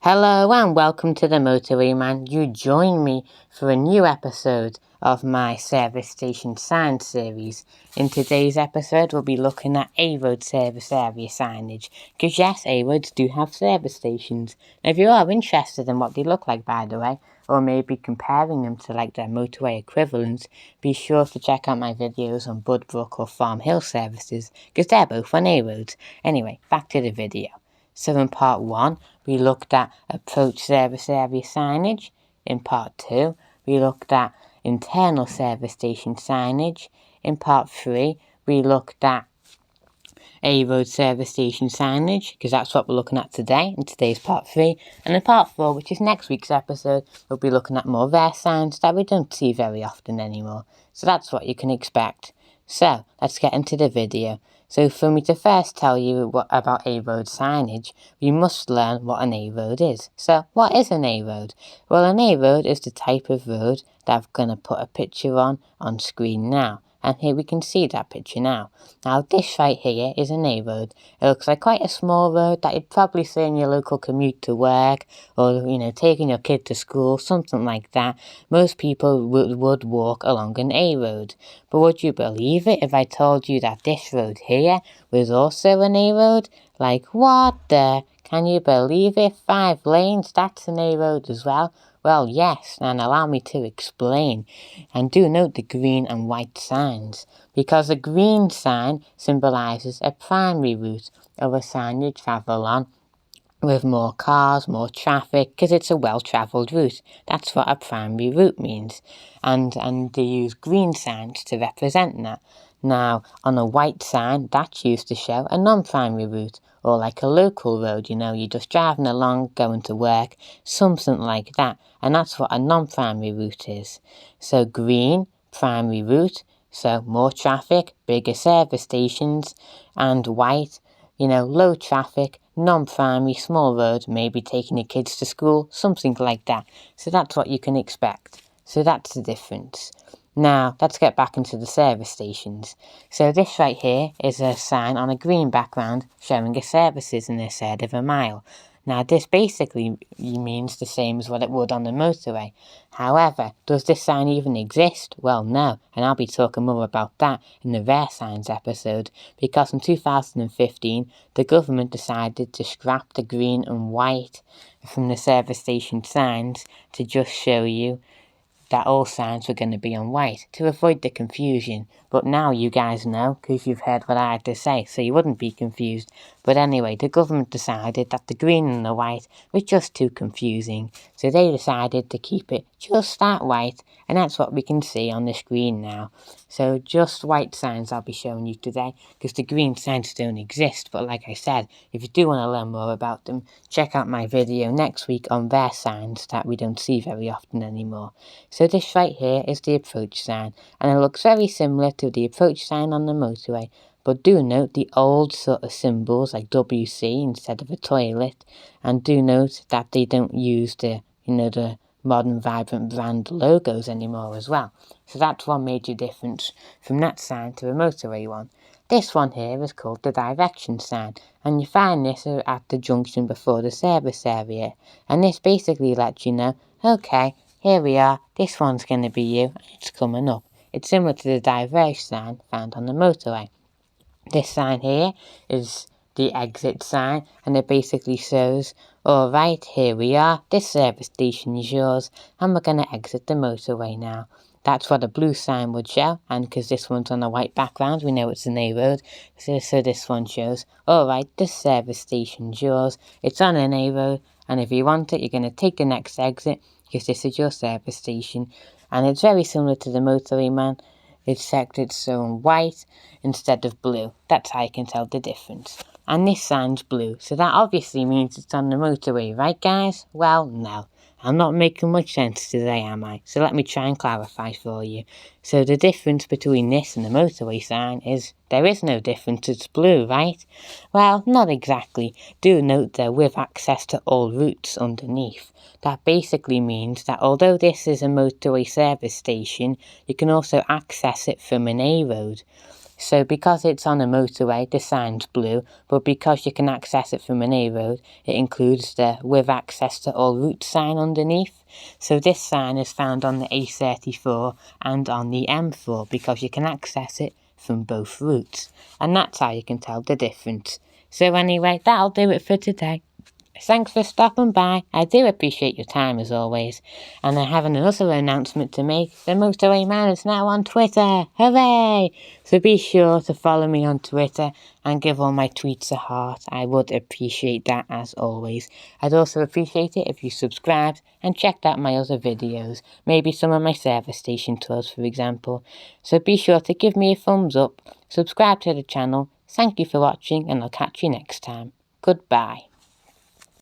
Hello and welcome to the Motorway Man. You join me for a new episode of my service station sign series. In today's episode we'll be looking at A-road service area signage, because yes, A-roads do have service stations. Now, if you are interested in what they look like, by the way, or maybe comparing them to like their motorway equivalents, be sure to check out my videos on Budbrook or Farm Hill services, because they're both on A-roads. Anyway, back to the video. So in part 1, we looked at approach service area signage. In part 2, we looked at internal service station signage. In part 3, we looked at A-road service station signage, because that's what we're looking at today, in today's part 3. And in part 4, which is next week's episode, we'll be looking at more rare signs that we don't see very often anymore. So that's what you can expect. So, let's get into the video. So for me to first tell you about A-road signage, we must learn what an A-road is. So what is an A-road? Well, an A-road is the type of road that I'm going to put a picture on screen now. And here we can see that picture now. Now this right here is an A-road. It looks like quite a small road that you'd probably see in your local commute to work, or taking your kid to school, something like that. Most people would walk along an A-road. But would you believe it if I told you that this road here was also an A-road? Like, what the? Can you believe it? 5 lanes, that's an A-road as well? Well, yes, and allow me to explain. And do note the green and white signs, because a green sign symbolises a primary route of a sign you travel on with more cars, more traffic, because it's a well-travelled route. That's what a primary route means. And they use green signs to represent that. Now, on a white sign, that's used to show a non-primary route, or like a local road, you're just driving along, going to work, something like that. And that's what a non-primary route is. So green, primary route, so more traffic, bigger service stations, and white, low traffic, non-primary, small road, maybe taking your kids to school, something like that. So that's what you can expect. So that's the difference. Now, let's get back into the service stations. So this right here is a sign on a green background showing a services in a third of a mile. Now, this basically means the same as what it would on the motorway. However, does this sign even exist? Well, no, and I'll be talking more about that in the rare signs episode, because in 2015, the government decided to scrap the green and white from the service station signs to just show you that all signs were going to be on white to avoid the confusion. But now you guys know, because you've heard what I had to say, so you wouldn't be confused. But anyway, the government decided that the green and the white was just too confusing, so they decided to keep it just that white, and that's what we can see on the screen now. So just white signs I'll be showing you today, because the green signs don't exist. But like I said, if you do want to learn more about them, check out my video next week on rare signs that we don't see very often anymore. So this right here is the approach sign, and it looks very similar to the approach sign on the motorway. But do note the old sort of symbols like WC instead of a toilet, and do note that they don't use the modern vibrant brand logos anymore as well. So that's one major difference from that sign to a motorway one. This one here is called the direction sign, and you find this at the junction before the service area, and this basically lets you know, okay, here we are, this one's going to be you, and it's coming up. It's similar to the diverge sign found on the motorway. This sign here is the exit sign, and it basically shows, alright, here we are, this service station is yours, and we're going to exit the motorway now. That's what a blue sign would show, and because this one's on a white background, we know it's an A-road, so this one shows, alright, this service station's yours, it's on an A-road, and if you want it, you're going to take the next exit, because this is your service station. And it's very similar to the motorway man, except it's shown white instead of blue. That's how you can tell the difference. And this sign's blue, so that obviously means it's on the motorway, right guys? Well, no. I'm not making much sense today, am I? So let me try and clarify for you. So the difference between this and the motorway sign is there is no difference, it's blue, right? Well, not exactly. Do note though, with access to all routes underneath. That basically means that although this is a motorway service station, you can also access it from an A-road. So because it's on a motorway, the sign's blue, but because you can access it from an A road, it includes the with access to all routes sign underneath. So this sign is found on the A34 and on the M4 because you can access it from both routes. And that's how you can tell the difference. So anyway, that'll do it for today. Thanks for stopping by. I do appreciate your time as always. And I have another announcement to make. The Motorway Man is now on Twitter. Hooray! So be sure to follow me on Twitter and give all my tweets a heart. I would appreciate that as always. I'd also appreciate it if you subscribed and checked out my other videos. Maybe some of my service station tours, for example. So be sure to give me a thumbs up, subscribe to the channel. Thank you for watching and I'll catch you next time. Goodbye.